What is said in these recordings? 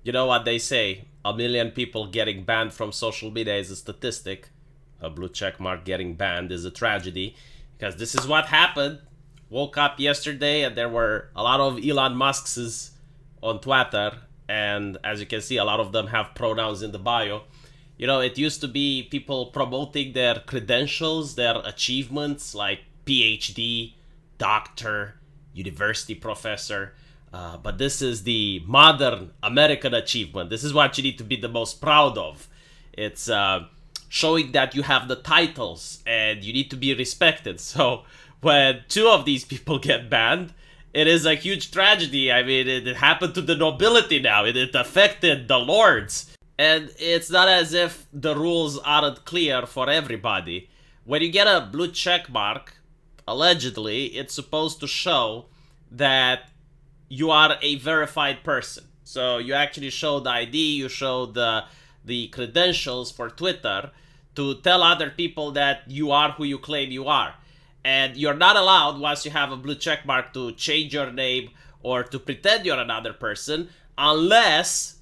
You know what they say, a million people getting banned from social media is a statistic. A blue check mark getting banned is a tragedy, because this is what happened. Woke up yesterday and there were a lot of Elon Musk's on Twitter, and as you can see, a lot of them have pronouns in the bio. You know, it used to be people promoting their credentials, their achievements, like PhD, doctor, university professor. But this is the modern American achievement. This is what you need to be the most proud of. It's showing that you have the titles and you need to be respected. So when two of these people get banned, it is a huge tragedy. I mean, it happened to the nobility now. It affected the lords. And it's not as if the rules aren't clear for everybody. When you get a blue check mark, allegedly, it's supposed to show that you are a verified person. So you actually show the ID, you show the credentials for Twitter to tell other people that you are who you claim you are. And you're not allowed, once you have a blue check mark, to change your name or to pretend you're another person unless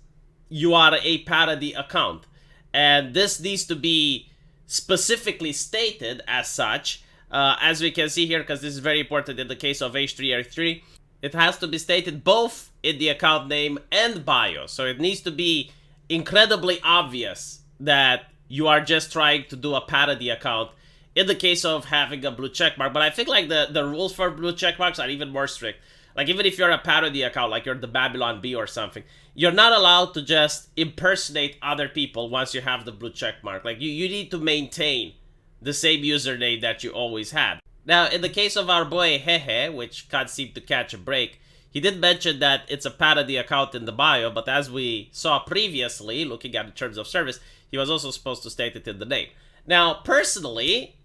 you are a parody account. And this needs to be specifically stated as such, as we can see here, because this is very important in the case of H3H3. It has to be stated both in the account name and bio. So it needs to be incredibly obvious that you are just trying to do a parody account in the case of having a blue check mark. But I think like the rules for blue check marks are even more strict. Like even if you're a parody account, like you're the Babylon Bee or something, you're not allowed to just impersonate other people once you have the blue check mark. Like you need to maintain the same username that you always had. Now, in the case of our boy Hehe, which can't seem to catch a break, he did mention that it's a parody account in the bio, but as we saw previously, looking at the terms of service, he was also supposed to state it in the name. Now, personally,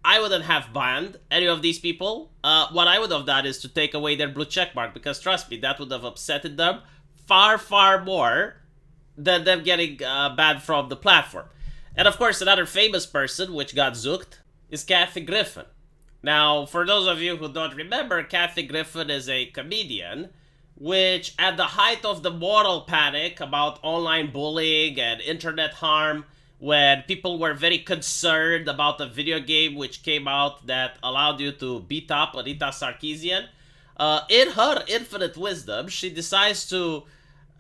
I wouldn't have banned any of these people. What I would have done is to take away their blue checkmark, because trust me, that would have upsetted them far, far more than them getting banned from the platform. And of course, another famous person which got zooked is Kathy Griffin. Now, for those of you who don't remember, Kathy Griffin is a comedian which, at the height of the moral panic about online bullying and internet harm, when people were very concerned about a video game which came out that allowed you to beat up Anita Sarkeesian, in her infinite wisdom, she decides to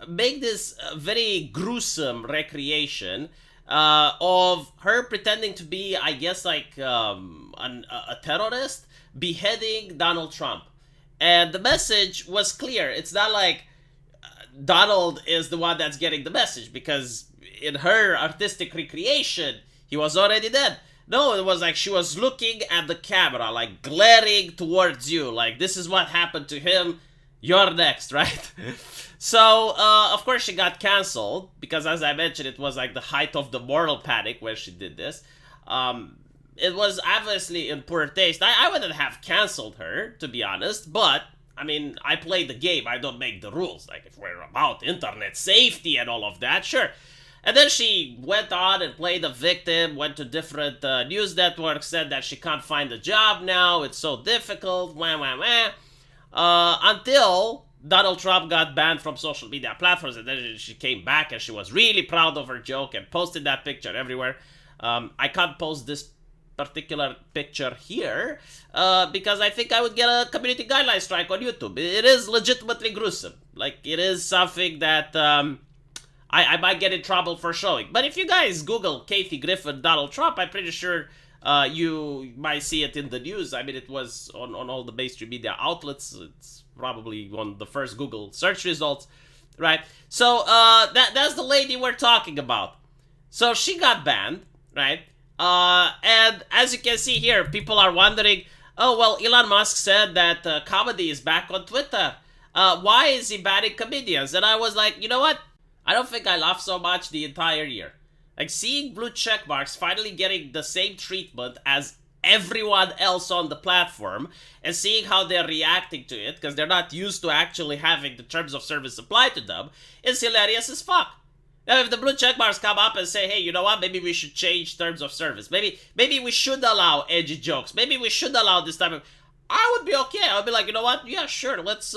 make this very gruesome recreation of her pretending to be, I guess, like a terrorist, beheading Donald Trump. And the message was clear. It's not like Donald is the one that's getting the message, because in her artistic recreation, he was already dead. No, it was like she was looking at the camera, like glaring towards you, like this is what happened to him, you're next, right? So, of course she got cancelled, because as I mentioned, it was like the height of the moral panic when she did this. It was obviously in poor taste. I wouldn't have cancelled her, to be honest, but I mean, I play the game, I don't make the rules. Like, if we're about internet safety and all of that, sure. And then she went on and played a victim, went to different news networks, said that she can't find a job now, it's so difficult, until Donald Trump got banned from social media platforms, and then she came back and she was really proud of her joke and posted that picture everywhere. I can't post this particular picture here because I think I would get a community guideline strike on YouTube. It is legitimately gruesome. Like, it is something that I might get in trouble for showing. But if you guys Google Kathy Griffin Donald Trump, I'm pretty sure you might see it in the news. I mean, it was on all the mainstream media outlets. It's probably on the first Google search results, right? So that's the lady we're talking about. So she got banned, right? And as you can see here, people are wondering, oh, well, Elon Musk said that comedy is back on Twitter. Why is he banning comedians? And I was like, you know what? I don't think I laughed so much the entire year. Like, seeing blue check marks finally getting the same treatment as everyone else on the platform, and seeing how they're reacting to it, because they're not used to actually having the terms of service applied to them, is hilarious as fuck. Now, if the blue check marks come up and say, hey, you know what, maybe we should change terms of service, maybe we should allow edgy jokes, maybe we should allow this type of... I would be okay. I would be like, you know what? Yeah, sure. Let's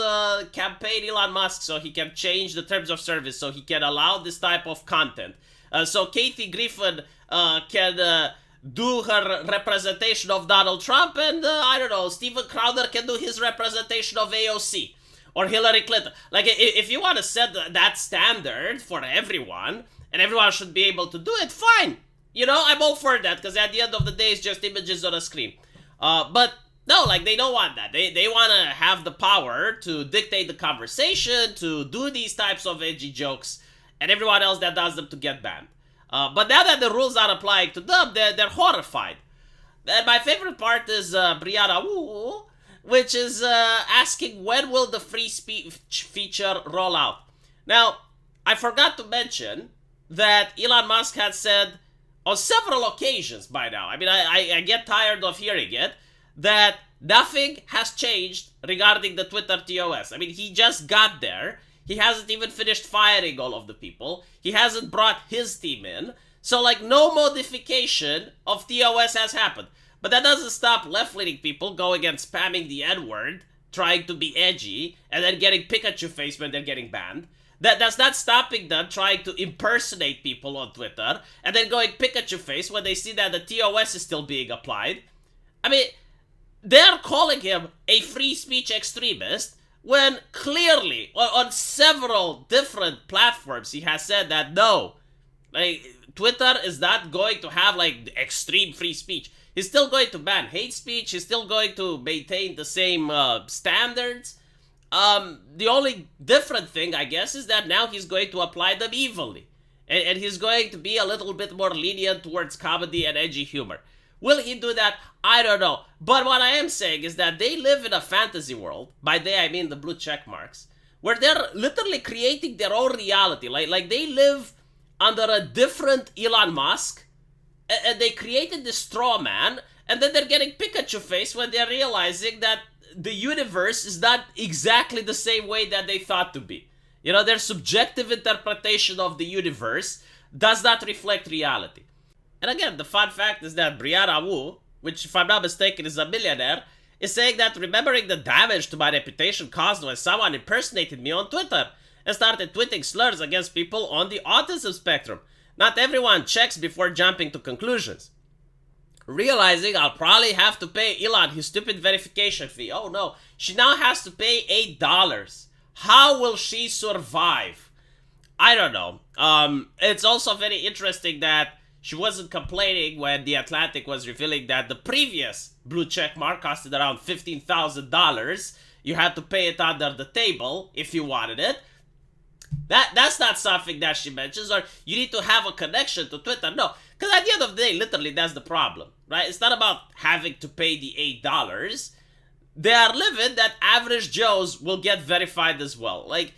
campaign Elon Musk so he can change the terms of service, so he can allow this type of content. So Kathy Griffin can do her representation of Donald Trump, and I don't know, Steven Crowder can do his representation of AOC or Hillary Clinton. Like, if you want to set that standard for everyone, and everyone should be able to do it, fine. You know, I'm all for that, because at the end of the day, it's just images on a screen. But no, like, they don't want that. They want to have the power to dictate the conversation, to do these types of edgy jokes, and everyone else that does them to get banned. But now that the rules are applying to them, they're horrified. And my favorite part is Brianna Wu, which is asking, when will the free speech feature roll out? Now, I forgot to mention that Elon Musk had said on several occasions by now, I mean, I get tired of hearing it, that nothing has changed regarding the Twitter TOS. I mean, he just got there. He hasn't even finished firing all of the people. He hasn't brought his team in. So, like, no modification of TOS has happened. But that doesn't stop left-leaning people going and spamming the N-word, trying to be edgy, and then getting Pikachu face when they're getting banned. That's not stopping them trying to impersonate people on Twitter, and then going Pikachu face when they see that the TOS is still being applied. I mean, they're calling him a free speech extremist, when clearly, on several different platforms, he has said that no, like, Twitter is not going to have, like, extreme free speech. He's still going to ban hate speech. He's still going to maintain the same standards. The only different thing, I guess, is that now he's going to apply them evenly. And he's going to be a little bit more lenient towards comedy and edgy humor. Will he do that? I don't know. But what I am saying is that they live in a fantasy world. By they, I mean the blue check marks. Where they're literally creating their own reality. Like they live under a different Elon Musk. And they created this straw man. And then they're getting Pikachu face when they're realizing that the universe is not exactly the same way that they thought to be. You know, their subjective interpretation of the universe does not reflect reality. And again, the fun fact is that Brianna Wu, which if I'm not mistaken is a millionaire, is saying that remembering the damage to my reputation caused when someone impersonated me on Twitter and started tweeting slurs against people on the autism spectrum. Not everyone checks before jumping to conclusions. Realizing I'll probably have to pay Elon his stupid verification fee. Oh no, she now has to pay $8. How will she survive? I don't know. It's also very interesting that she wasn't complaining when The Atlantic was revealing that the previous blue check mark costed around $15,000. You had to pay it under the table if you wanted it. That's not something that she mentions, or you need to have a connection to Twitter. No, because at the end of the day, literally, that's the problem, right? It's not about having to pay the $8. They are living that average Joes will get verified as well. Like,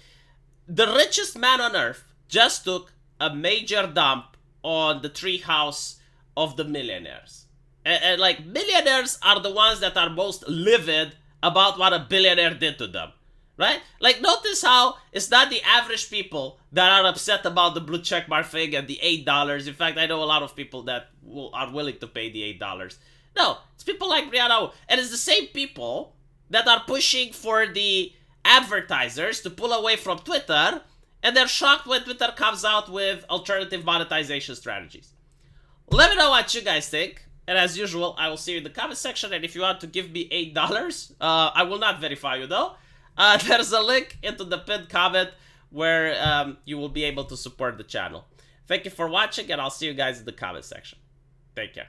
the richest man on earth just took a major dump on the treehouse of the millionaires. And like, millionaires are the ones that are most livid about what a billionaire did to them. Right? Like, notice how it's not the average people that are upset about the blue checkmark thing and the $8. In fact, I know a lot of people that are willing to pay the $8. No, it's people like Brianna. And it's the same people that are pushing for the advertisers to pull away from Twitter, and they're shocked when Twitter comes out with alternative monetization strategies. Let me know what you guys think. And as usual, I will see you in the comment section. And if you want to give me $8, I will not verify you though. There's a link into the pinned comment where you will be able to support the channel. Thank you for watching, and I'll see you guys in the comment section. Take care.